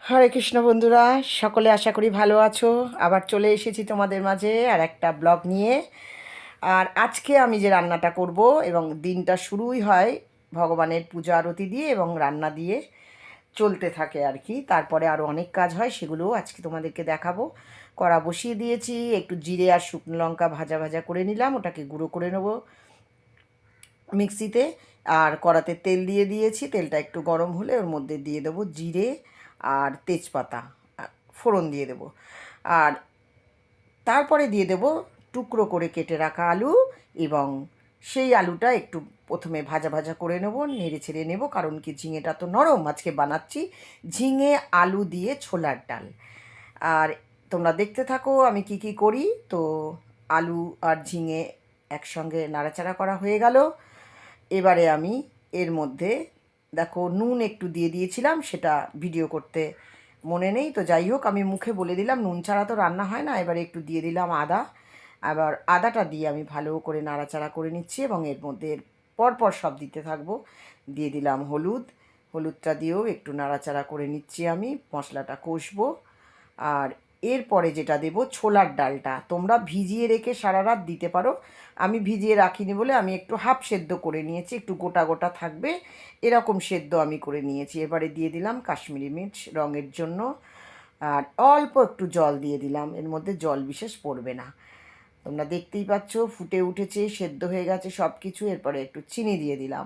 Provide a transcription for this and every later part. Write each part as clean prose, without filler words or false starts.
হরে কৃষ্ণ বন্ধুরা, সকলে আশা করি ভালো আছো। আবার চলে এসেছি তোমাদের মাঝে আর একটা ব্লগ নিয়ে। আর আজকে আমি যে রান্নাটা করব, এবং দিনটা শুরুই হয় ভগবানের পূজা আরতি দিয়ে এবং রান্না দিয়ে চলতে থাকে আর কি। তারপরে আরও অনেক কাজ হয়, সেগুলোও আজকে তোমাদেরকে দেখাবো। কড়া বসিয়ে দিয়েছি, একটু জিরে আর শুকনো লঙ্কা ভাজা ভাজা করে নিলাম, ওটাকে গুঁড়ো করে নেবো মিক্সিতে। আর কড়াতে তেল দিয়ে দিয়েছি, তেলটা একটু গরম হলে ওর মধ্যে দিয়ে দেবো জিরে আর তেজপাতা, ফোড়ন দিয়ে দেবো। আর তারপরে দিয়ে দেবো টুকরো করে কেটে রাখা আলু, এবং সেই আলুটা একটু প্রথমে ভাজা ভাজা করে নেবো, নেড়ে ছেড়ে নেবো, কারণ কি ঝিঙেটা তো নরম, আজকে বানাচ্ছি ঝিঙে আলু দিয়ে ছোলার ডাল। আর তোমরা দেখতে থাকো আমি কি কি করি। তো আলু আর ঝিঙে একসঙ্গে নাড়াচাড়া করা হয়ে গেল। এবারে আমি এর মধ্যে দেখো নুন একটু দিয়ে দিয়েছিলাম, সেটা ভিডিও করতে মনে নেই, তো যাই হোক আমি মুখে বলে দিলাম, নুন ছাড়া তো রান্না হয় না। এবারে একটু দিয়ে দিলাম আদা। আবার আদাটা দিয়ে আমি ভালো করে নাড়াচাড়া করে নিচ্ছি, এবং এর মধ্যে পরপর সব দিতে থাকবো। দিয়ে দিলাম হলুদ, হলুদটা দিয়েও একটু নাড়াচাড়া করে নিচ্ছি, আমি মশলাটা কষবো। আর এরপরে যেটা দেবো ছোলার ডালটা, তোমরা ভিজিয়ে রেখে সারা রাত দিতে পারো। আমি ভিজিয়ে রাখিনি বলে আমি একটু হাফ সেদ্ধ করে নিয়েছি, একটু গোটা গোটা থাকবে এরকম সেদ্ধ আমি করে নিয়েছি। এবারে দিয়ে দিলাম কাশ্মীরি মির্চ রঙের জন্য, আর অল্প একটু জল দিয়ে দিলাম, এর মধ্যে জল বিশেষ পড়বে না। তোমরা দেখতেই পাচ্ছ ফুটে উঠেছে, সেদ্ধ হয়ে গেছে সব কিছু। এরপরে একটু চিনি দিয়ে দিলাম।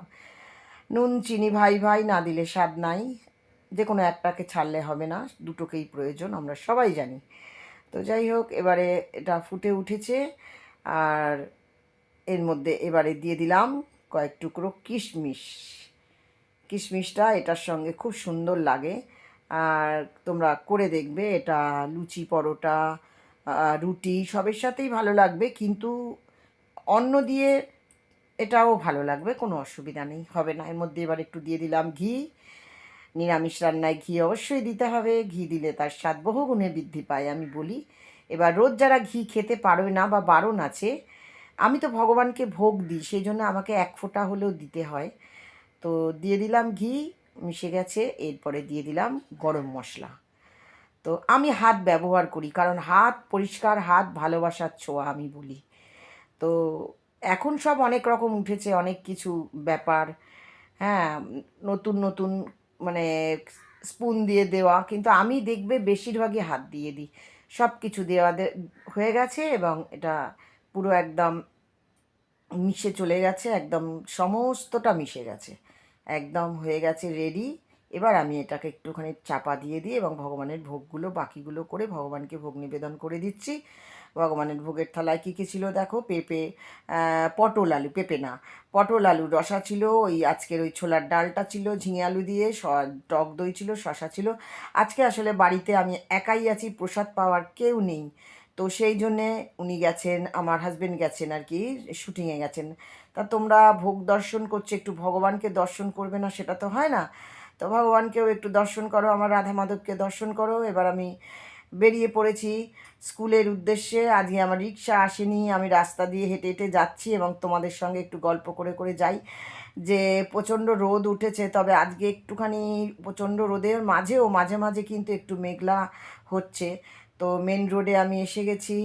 নুন চিনি ভাই ভাই, না দিলে স্বাদ নাই। যে কোনো একটাকে ছাড়লে হবে না, দুটোকেই প্রয়োজন, আমরা সবাই জানি। তো যাই হোক, এবারে এটা ফুটে উঠেছে। আর এর মধ্যে এবারে দিয়ে দিলাম কয়েক টুকরো কিশমিশ। কিশমিশটা এটার সঙ্গে খুব সুন্দর লাগে। আর তোমরা করে দেখবে, এটা লুচি পরোটা রুটি সবের সাথেই ভালো লাগবে, কিন্তু অন্ন দিয়ে এটাও ভালো লাগবে, কোনো অসুবিধা নেই, হবে না। এর মধ্যে এবার একটু দিয়ে দিলাম ঘি। নিরামিষ রান্নায় ঘি অবশ্যই দিতে হবে, ঘি দিলে তার স্বাদ বহুগুণে বৃদ্ধি পায় আমি বলি। এবার রোজ যারা ঘি খেতে পারবে না বা বারণ আছে, আমি তো ভগবানকে ভোগ দিই, সেই জন্য আমাকে এক ফোঁটা হলেও দিতে হয়। তো দিয়ে দিলাম ঘি, মিশে গেছে। এরপরে দিয়ে দিলাম গরম মশলা। তো আমি হাত ব্যবহার করি, কারণ হাত পরিষ্কার, হাত ভালোবাসার ছোঁয়া আমি বলি। তো এখন সব অনেক রকম উঠেছে, অনেক কিছু ব্যাপার। হ্যাঁ, নতুন নতুন মানে স্পুন দিয়ে দেওয়া, কিন্তু আমি দেখবে বেশিরভাগই হাত দিয়ে দিই। সব কিছু দেওয়া হয়ে গেছে, এবং এটা পুরো একদম মিশে চলে গেছে, একদম সমস্তটা মিশে গেছে, একদম হয়ে গেছে রেডি। এবার আমি এটাকে একটুখানি চাপা দিয়ে দিই, এবং ভগবানের ভোগগুলো বাকিগুলো করে ভগবানকে ভোগ নিবেদন করে দিচ্ছি। ভগবানের ভোগের থালায় কী কী ছিল দেখো, পেঁপে, পটল আলু, পেঁপে না, পটল আলু রসা ছিল, ওই আজকের ওই ছোলার ডালটা ছিল ঝিঙে আলু দিয়ে, টক দই ছিল, শশা ছিল। আজকে আসলে বাড়িতে আমি একাই আছি, প্রসাদ পাওয়ার কেউ নেই। তো সেই জন্যে উনি গেছেন, আমার হাজবেন্ড গেছেন আর কি, শুটিংয়ে গেছেন। তা তোমরা ভোগ দর্শন করছো, একটু ভগবানকে দর্শন করবে না, সেটা তো হয় না। তো ভগবানকেও একটু দর্শন করো, আমার রাধা মাধবকে দর্শন করো। এবার আমি বেরিয়ে পড়েছি স্কুলের উদ্দেশ্যে। আজকে আমার রিক্সা আসেনি, আমি রাস্তা দিয়ে হেঁটে হেঁটে যাচ্ছি, এবং তোমাদের সঙ্গে একটু গল্প করে করে যাই। যে প্রচণ্ড রোদ উঠেছে, তবে আজকে একটুখানি প্রচণ্ড রোদের মাঝেও মাঝে মাঝে কিন্তু একটু মেঘলা হচ্ছে। তো মেন রোডে আমি এসে গেছি,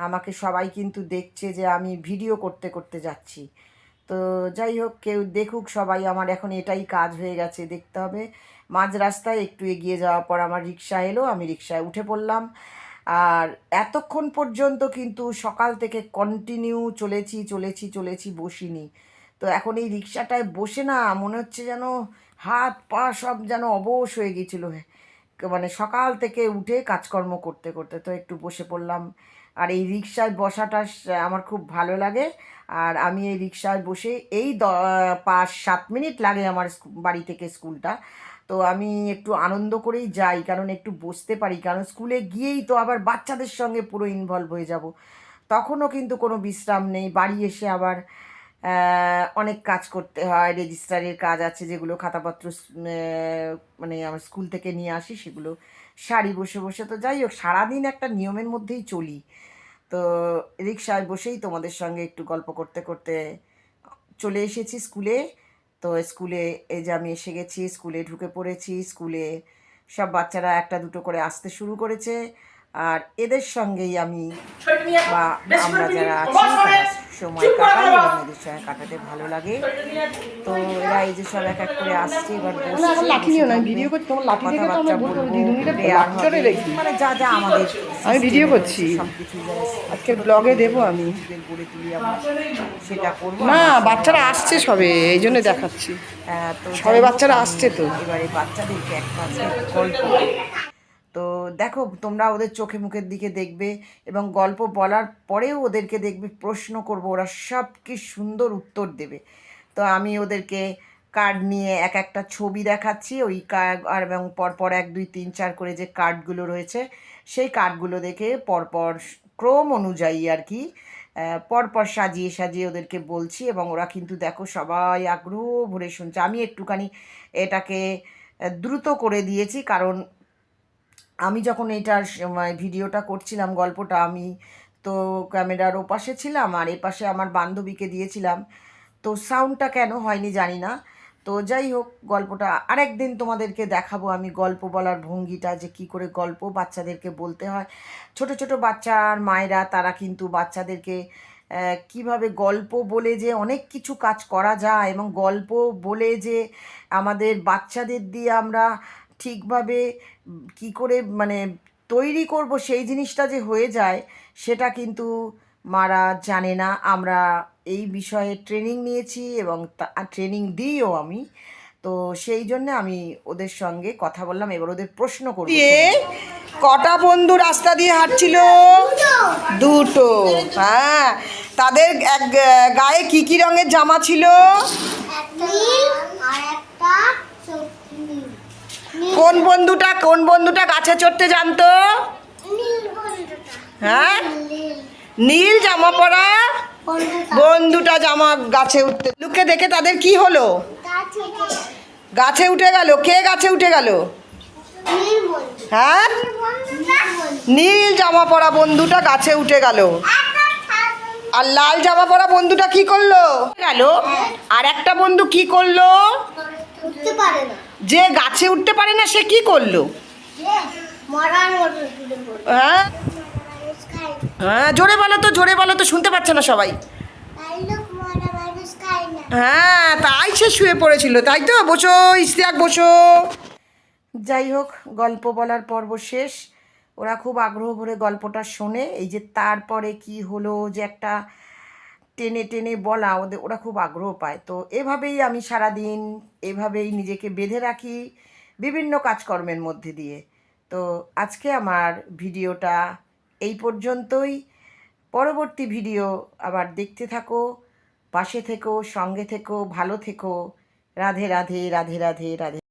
আমাকে সবাই কিন্তু দেখছে যে আমি ভিডিও করতে করতে যাচ্ছি। তো যাই হোক, কেউ দেখুক, সবাই, আমার এখন এটাই কাজ হয়ে গেছে, দেখতে হবে। মাঝ রাস্তায় একটু এগিয়ে যাওয়ার পর আমার রিক্সা এলো, আমি রিক্সায় উঠে পড়লাম। আর এতক্ষণ পর্যন্ত কিন্তু সকাল থেকে কন্টিনিউ চলেছি চলেছি চলেছি, বসিনি। তো এখন এই রিক্সাটায় বসে না মনে হচ্ছে যেন হাত পা সব যেন অবশ হয়ে গিয়েছিলো, মানে সকাল থেকে উঠে কাজকর্ম করতে করতে। তো একটু বসে পড়লাম। আর এই রিক্সায় বসাটা আমার খুব ভালো লাগে। আর আমি এই রিক্সায় বসে এই 5-7 মিনিট লাগে আমার বাড়ি থেকে স্কুলটা। তো আমি একটু আনন্দ করেই যাই, কারণ একটু বসতে পারি, কারণ স্কুলে গিয়েই তো আবার বাচ্চাদের সঙ্গে পুরো ইনভলভ হয়ে যাব। তখনও কিন্তু কোনো বিশ্রাম নেই, বাড়ি এসে আবার অনেক কাজ করতে হয়, রেজিস্ট্রারের কাজ আছে, যেগুলো খাতাপত্র মানে আমার স্কুল থেকে নিয়ে আসি, সেগুলো সারি বসে বসে। তো যাই হোক, সারাদিন একটা নিয়মের মধ্যেই চলি। তো রিক্সায় বসেই তোমাদের সঙ্গে একটু গল্প করতে করতে চলে এসেছি স্কুলে। তো স্কুলে এই যে আমি এসে গেছি, স্কুলে ঢুকে পড়েছি। স্কুলে সব বাচ্চারা একটা দুটো করে আসতে শুরু করেছে। আর এদের সঙ্গেই আমি বা আমরা যারা আছি তারা সময় কাটাই এবং এদের সঙ্গে কাটাতে ভালো লাগে। তো এরা এই যে সব এক এক করে আসছে, এবার কথাবার্তা বলবো, প্রেয়ার হবে, মানে যা যা আমাদের আমি ভিডিও করছি, সব কিছু আজকে ব্লগে দেবো আমি। গড়ে তুলি আমরা, সেটা করবো। না, বাচ্চারা আসছে সবে, এই জন্য দেখাচ্ছি। তো সবে বাচ্চারা আসছে তো। এবারে বাচ্চাদেরকে একটা গল্প, তো দেখো তোমরা ওদের চোখে মুখের দিকে দেখবে এবং গল্প বলার পরেও ওদেরকে দেখবে প্রশ্ন করব, ওরা সব কি সুন্দর উত্তর দেবে। তো আমি ওদেরকে কার্ড নিয়ে এক একটা ছবি দেখাচ্ছি, ওই কার্ড আর এবং পরপর 1 2 3 4 করে যে কার্ডগুলো রয়েছে সেই কার্ডগুলো দেখে পরপর ক্রম অনুযায়ী আর কি পরপর সাজিয়ে সাজিয়ে ওদেরকে বলছি এবং ওরা কিন্তু দেখো সবাই আগ্রহ ভরে শুনছে। আমি একটুখানি এটাকে দ্রুত করে দিয়েছি, কারণ আমি যখন এইটার ভিডিওটা করছিলাম গল্পটা, আমি তো ক্যামেরার ওপাশে ছিলাম আর এপাশে আমার বান্ধবীকে দিয়েছিলাম, তো সাউন্ডটা কেন হয়নি জানি না। তো যাই হোক, গল্পটা আরেকদিন তোমাদেরকে দেখাবো আমি, গল্প বলার ভঙ্গিটা যে কী করে গল্প বাচ্চাদেরকে বলতে হয়। ছোট ছোট বাচ্চার মায়েরা তারা কিন্তু বাচ্চাদেরকে কিভাবে গল্প বলে যে অনেক কিছু কাজ করা যায় এবং গল্প বলে যে আমাদের বাচ্চাদের দিয়ে আমরা ঠিকভাবে কি করে মানে তৈরি করব সেই জিনিসটা যে হয়ে যায় সেটা কিন্তু মারা জানে না। আমরা এই বিষয়ে ট্রেনিং নিয়েছি এবং ট্রেনিং দিইও আমি, তো সেই জন্য আমি ওদের সঙ্গে কথা বললাম। এবার ওদের প্রশ্ন করব, কটা বন্ধু রাস্তা দিয়ে হাঁটছিল? দুটো। হ্যাঁ, তাদের এক গায়ে কি কি রঙের জামা ছিল? কোন বন্ধুটা গাছে চড়তে জানতো? হ্যাঁ, নীল জামা পরা বন্ধুটা জামা গাছে উঠতে লুকে দেখে তাদের কি হলো? গাছে উঠে গেল। কে গাছে উঠে গেল? হ্যাঁ, নীল জামা পরা বন্ধুটা গাছে উঠে গেল। আর লাল জামা পরা বন্ধুটা কি করলো? গেল। আর একটা বন্ধু কি করলো? যে গাছে উঠতে পারে না সে কি করলো? হ্যাঁ হ্যাঁ, জোরে বলো তো, শুনতে পাচ্ছে না সবাই। হ্যাঁ, তাই সে শুয়ে পড়েছিল, তাই তো। বসো ইশতিয়াক, বসো। যাই হোক, গল্প বলার পর্ব শেষ। ওরা খুব আগ্রহ ভরে গল্পটা শোনে। এই যে তারপরে কি হলো যে একটা টেনে টেনে বলা, ওরা খুব আগ্রহ পায়। তো এভাবেই আমি সারাদিন এভাবেই নিজেকে বেঁধে রাখি বিভিন্ন কাজকর্মের মধ্যে দিয়ে। তো আজকে আমার ভিডিওটা এই পর্যন্তই। পরবর্তী ভিডিও আবার দেখতে থাকো, পাশে থেকো, সঙ্গে থেকো, ভালো থেকো। রাধে রাধে রাধে রাধে রাধে।